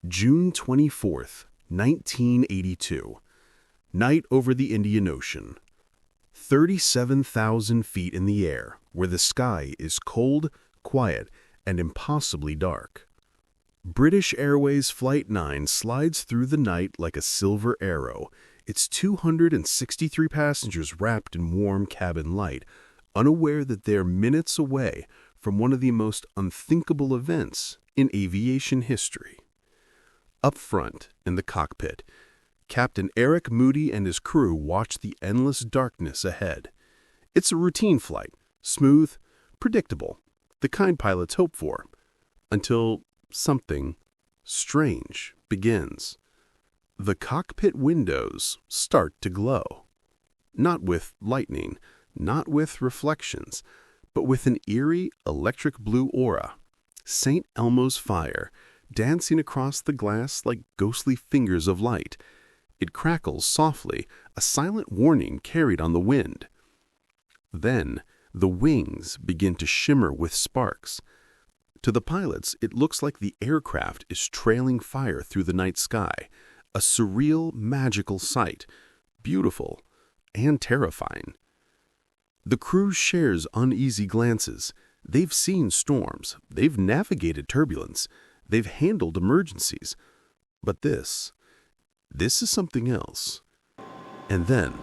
June 24th, 1982. Night over the Indian Ocean. 37,000 feet in the air, where the sky is cold, quiet, and impossibly dark. British Airways Flight 9 slides through the night like a silver arrow, its 263 passengers wrapped in warm cabin light, unaware that they're minutes away from one of the most unthinkable events in aviation history. Up front, in the cockpit, Captain Eric Moody and his crew watch the endless darkness ahead. It's a routine flight, smooth, predictable, the kind pilots hope for, until something strange begins. The cockpit windows start to glow. Not with lightning, not with reflections, but with an eerie electric blue aura. St. Elmo's fire, dancing across the glass like ghostly fingers of light. It crackles softly, a silent warning carried on the wind. Then, the wings begin to shimmer with sparks. To the pilots, it looks like the aircraft is trailing fire through the night sky, a surreal, magical sight, beautiful and terrifying. The crew shares uneasy glances. They've seen storms, they've navigated turbulence, they've handled emergencies. But this is something else. And then,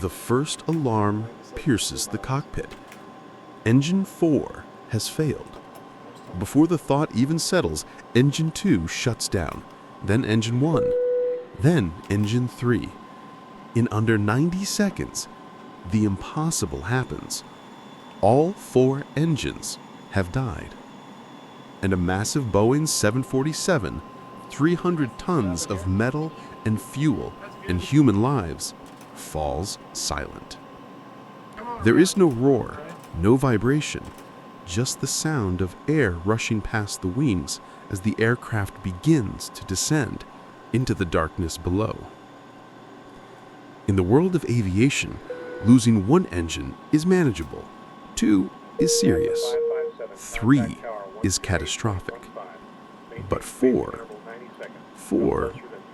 the first alarm pierces the cockpit. Engine 4 has failed. Before the thought even settles, Engine 2 shuts down, then Engine 1, then Engine 3. In under 90 seconds, the impossible happens. All 4 engines have died. And a massive Boeing 747, 300 tons of metal and fuel and human lives, falls silent. There is no roar, no vibration, just the sound of air rushing past the wings as the aircraft begins to descend into the darkness below. In the world of aviation, losing 1 engine is manageable, 2 is serious, 3 is catastrophic, but 4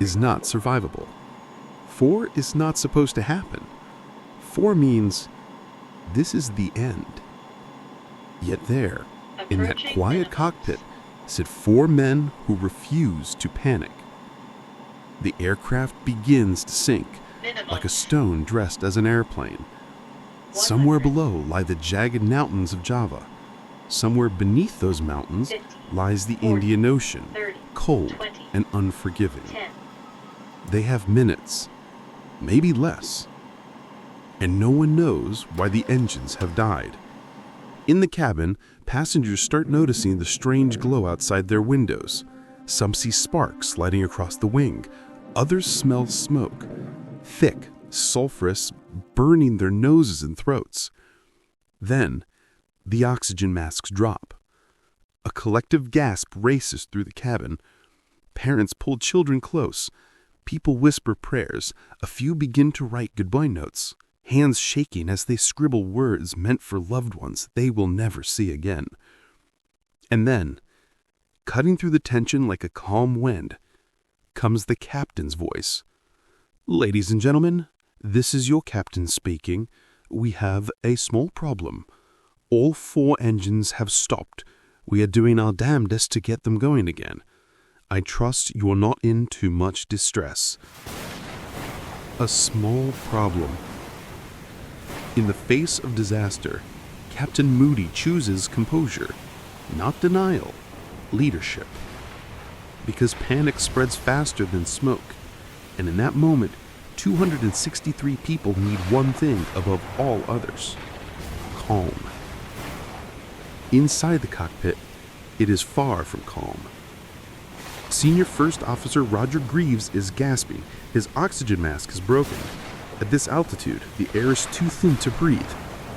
is not survivable. 4 is not supposed to happen. 4 means this is the end. Yet there, in that quiet cockpit, sit 4 men who refuse to panic. The aircraft begins to sink, like a stone dressed as an airplane. Somewhere below lie the jagged mountains of Java. Somewhere beneath those mountains lies the Indian Ocean, cold and unforgiving. They have minutes, maybe less, and no one knows why the engines have died. In the cabin, passengers start noticing the strange glow outside their windows. Some see sparks sliding across the wing. Others smell smoke, thick, sulfurous, burning their noses and throats. Then, the oxygen masks drop. A collective gasp races through the cabin. Parents pull children close. People whisper prayers. A few begin to write goodbye notes, hands shaking as they scribble words meant for loved ones they will never see again. And then, cutting through the tension like a calm wind, comes the captain's voice. "Ladies and gentlemen, this is your captain speaking. We have a small problem. All 4 engines have stopped. We are doing our damnedest to get them going again. I trust you are not in too much distress." A small problem. In the face of disaster, Captain Moody chooses composure, not denial, leadership. Because panic spreads faster than smoke, and in that moment, 263 people need one thing above all others: calm. Inside the cockpit, it is far from calm. Senior First Officer Roger Greaves is gasping. His oxygen mask is broken. At this altitude, the air is too thin to breathe.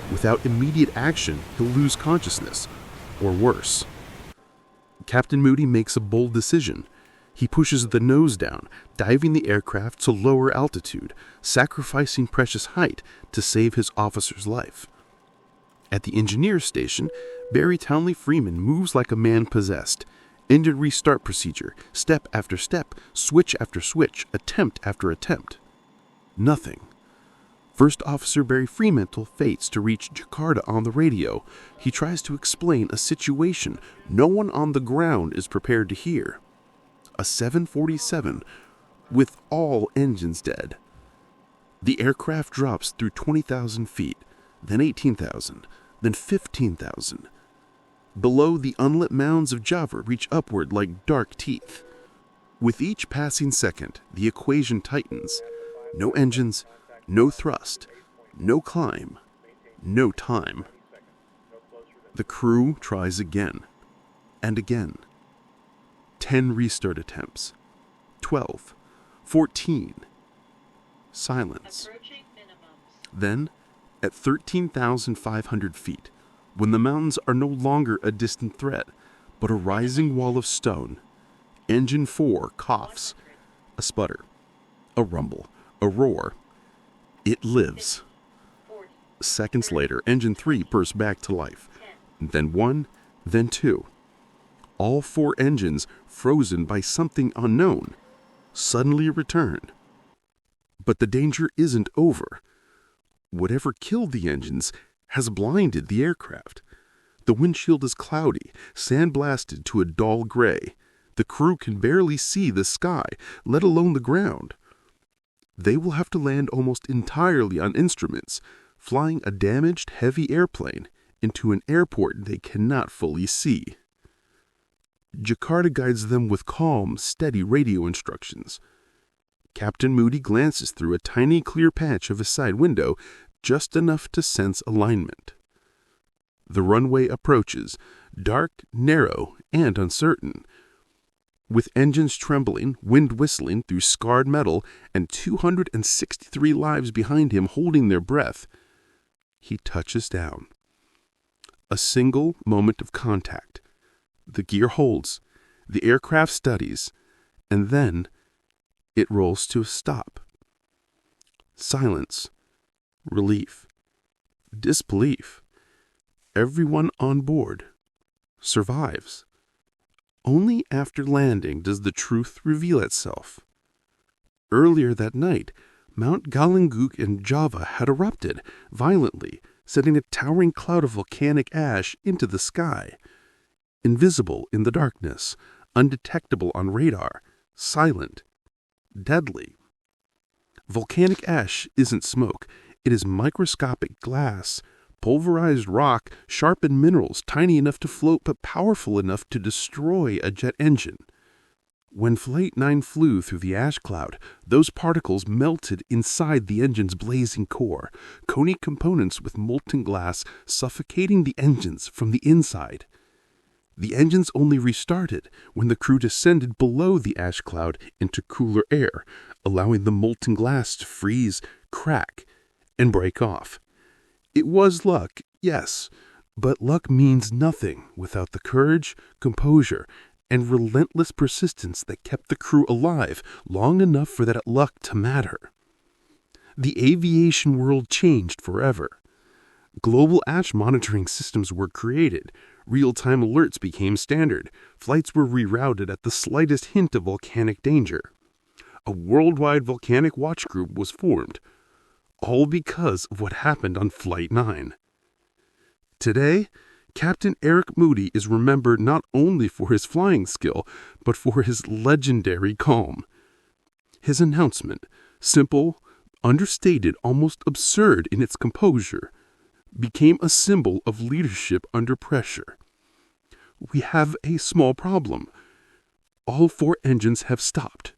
Without immediate action, he'll lose consciousness, or worse. Captain Moody makes a bold decision. He pushes the nose down, diving the aircraft to lower altitude, sacrificing precious height to save his officer's life. At the engineer station, Barry Townley Freeman moves like a man possessed. Engine restart procedure, step after step, switch after switch, attempt after attempt. Nothing. First Officer Barry Fremantle fates to reach Jakarta on the radio. He tries to explain a situation no one on the ground is prepared to hear. A 747 with all engines dead. The aircraft drops through 20,000 feet, then 18,000, then 15,000. Below, the unlit mounds of Java reach upward like dark teeth. With each passing second, the equation tightens. No engines, no thrust, no climb, no time. The crew tries again and again. 10 restart attempts. 12. 14. Silence. Then, at 13,500 feet, when the mountains are no longer a distant threat, but a rising wall of stone, Engine 4 coughs. A sputter. A rumble. A roar. It lives. Seconds later, Engine 3 bursts back to life. Then 1, then 2. All 4 engines, frozen by something unknown, suddenly return. But the danger isn't over. Whatever killed the engines has blinded the aircraft. The windshield is cloudy, sandblasted to a dull gray. The crew can barely see the sky, let alone the ground. They will have to land almost entirely on instruments, flying a damaged heavy airplane into an airport they cannot fully see. Jakarta guides them with calm, steady radio instructions. Captain Moody glances through a tiny clear patch of his side window, just enough to sense alignment. The runway approaches, dark, narrow, and uncertain. With engines trembling, wind whistling through scarred metal, and 263 lives behind him holding their breath, he touches down. A single moment of contact. The gear holds, the aircraft steadies, and then it rolls to a stop. Silence, relief, disbelief. Everyone on board survives. Only after landing does the truth reveal itself. Earlier that night, Mount Galunggung in Java had erupted violently, sending a towering cloud of volcanic ash into the sky. Invisible in the darkness, undetectable on radar, silent, deadly. Volcanic ash isn't smoke, it is microscopic glass, pulverized rock, sharpened minerals tiny enough to float but powerful enough to destroy a jet engine. When Flight 9 flew through the ash cloud, those particles melted inside the engine's blazing core, coney components with molten glass suffocating the engines from the inside. The engines only restarted when the crew descended below the ash cloud into cooler air, allowing the molten glass to freeze, crack, and break off. It was luck, yes, but luck means nothing without the courage, composure, and relentless persistence that kept the crew alive long enough for that luck to matter. The aviation world changed forever. Global ash monitoring systems were created, real-time alerts became standard, flights were rerouted at the slightest hint of volcanic danger. A worldwide volcanic watch group was formed, all because of what happened on Flight 9. Today, Captain Eric Moody is remembered not only for his flying skill, but for his legendary calm. His announcement, simple, understated, almost absurd in its composure, became a symbol of leadership under pressure. We have a small problem. All 4 engines have stopped.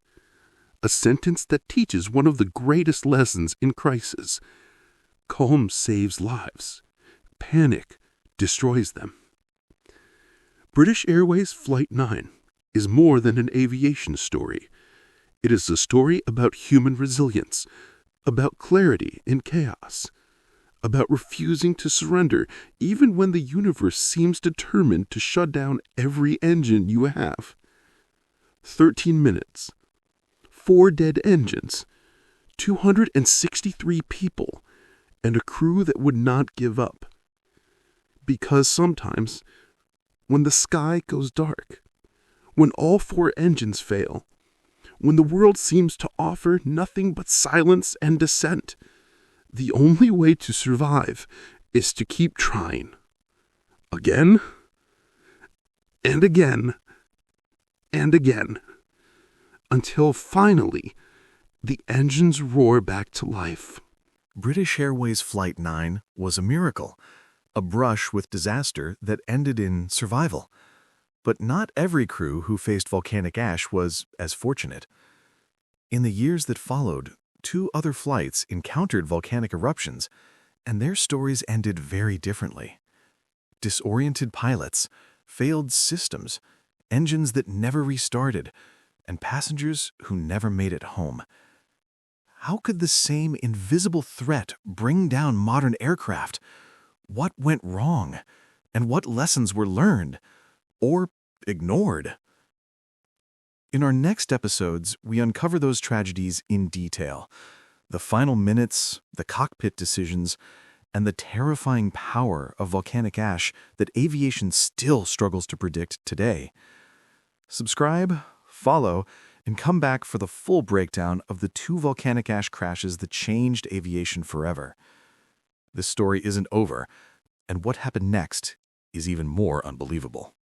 A sentence that teaches one of the greatest lessons in crisis. Calm saves lives. Panic destroys them. British Airways Flight 9 is more than an aviation story. It is a story about human resilience, about clarity in chaos, about refusing to surrender even when the universe seems determined to shut down every engine you have. 13 minutes, 4 dead engines, 263 people, and a crew that would not give up. Because sometimes, when the sky goes dark, when all four engines fail, when the world seems to offer nothing but silence and descent, the only way to survive is to keep trying. Again, and again, and again, until finally the engines roar back to life. British Airways Flight 9 was a miracle, a brush with disaster that ended in survival. But not every crew who faced volcanic ash was as fortunate. In the years that followed, 2 other flights encountered volcanic eruptions, and their stories ended very differently. Disoriented pilots, failed systems, engines that never restarted, and passengers who never made it home. How could the same invisible threat bring down modern aircraft? What went wrong? And what lessons were learned? Or ignored? In our next episodes, we uncover those tragedies in detail. The final minutes, the cockpit decisions, and the terrifying power of volcanic ash that aviation still struggles to predict today. Subscribe, follow, and come back for the full breakdown of the 2 volcanic ash crashes that changed aviation forever. This story isn't over, and what happened next is even more unbelievable.